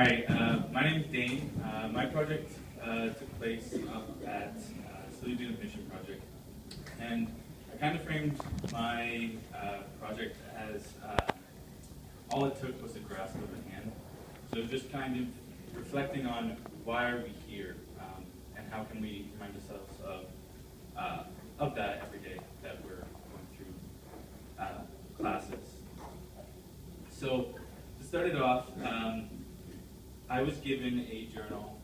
Hi, my name is Dane. My project took place up at Salute Mission Project, and I kind of framed my project as all it took was a grasp of a hand. So just kind of reflecting on why are we here, and how can we remind ourselves of that every day that we're going through classes. So to start it off, I was given a journal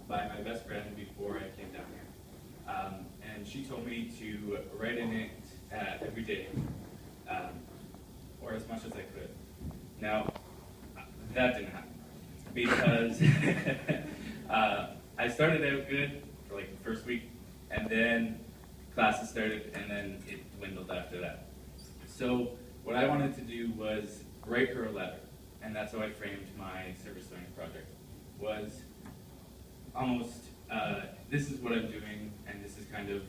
by my best friend before I came down here. And she told me to write in it every day, or as much as I could. Now, that didn't happen, because I started out good for like the first week, and then classes started, and then it dwindled after that. So what I wanted to do was write her a letter. And that's how I framed my service learning project, was almost, this is what I'm doing, and this is kind of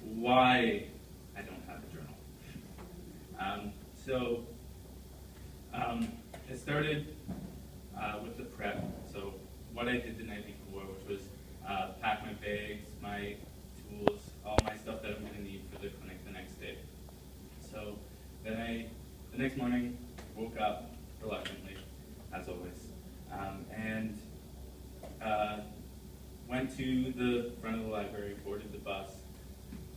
why I don't have a journal. It started with the prep. So what I did the night before, which was pack my bags, my tools, all my stuff that I'm going to need for the clinic the next day. So then the next morning, woke up reluctantly, as always, and went to the front of the library, boarded the bus,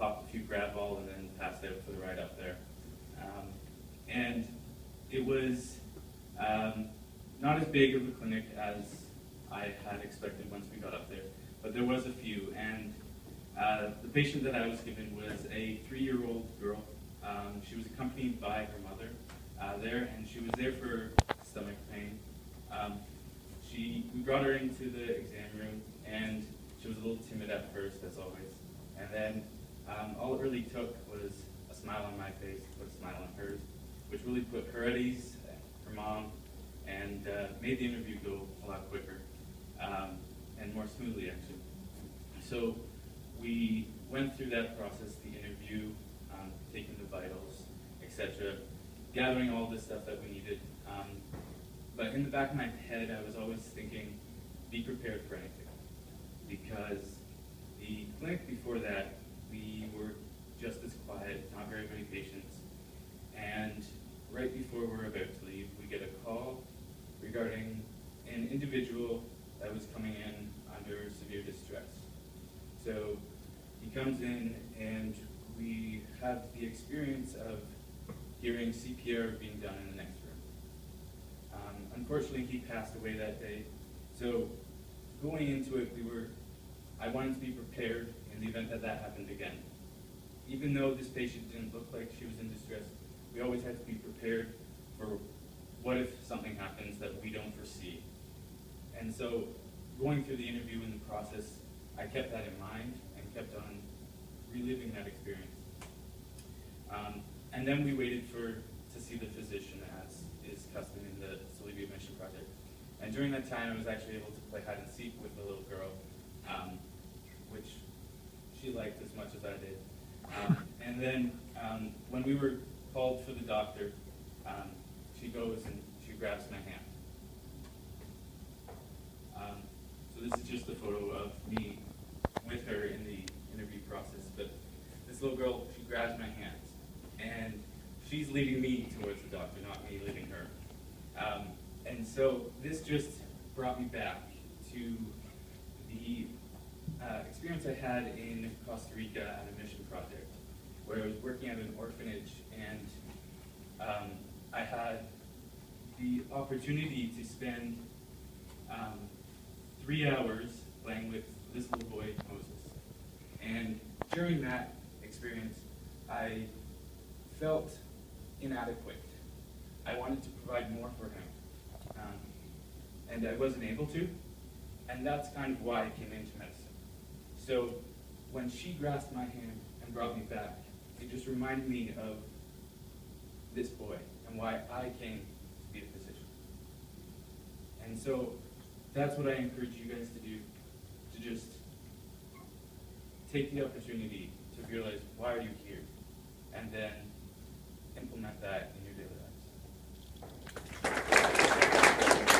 popped a few Gravol, and then passed out for the ride up there. And it was not as big of a clinic as I had expected once we got up there, but there was a few. And the patient that I was given was a 3-year-old girl. She was accompanied by her mother there, and she was there for stomach pain. We brought her into the exam room, and she was a little timid at first, as always. And then all it really took was a smile on my face to put a smile on hers, which really put her at ease, her mom, and made the interview go a lot quicker and more smoothly, actually. So we went through that process, the interview, taking the vitals, etc., gathering all the stuff that we needed. But in the back of my head, I was always thinking, be prepared for anything. Because the clinic before that, we were just as quiet, not very many patients. And right before we were about to leave, we get a call regarding an individual that was coming in under severe distress. So he comes in, and we have the experience of hearing CPR being done in the next room. Unfortunately, he passed away that day. So going into it, I wanted to be prepared in the event that happened again. Even though this patient didn't look like she was in distress, we always had to be prepared for what if something happens that we don't foresee. And so going through the interview and the process, I kept that in mind and kept on reliving that experience. And then we waited to see the physician, as is custom in the Salute Mission Project. And during that time, I was actually able to play hide and seek with the little girl, which she liked as much as I did. And then when we were called for the doctor, she goes and she grabs my hand. So this is just a photo of me with her in the interview process. But this little girl, she grabs my hands, and she's leading me towards the doctor, not me leading her. And so this just brought me back to the experience I had in Costa Rica at a mission project, where I was working at an orphanage, and I had the opportunity to spend 3 hours playing with this little boy, Moses. And during that experience, I felt inadequate. I wanted to provide more for him, and I wasn't able to, and that's kind of why I came into medicine. So when she grasped my hand and brought me back, it just reminded me of this boy and why I came to be a physician. And so that's what I encourage you guys to do, to just take the opportunity to realize, why are you here? And then implement that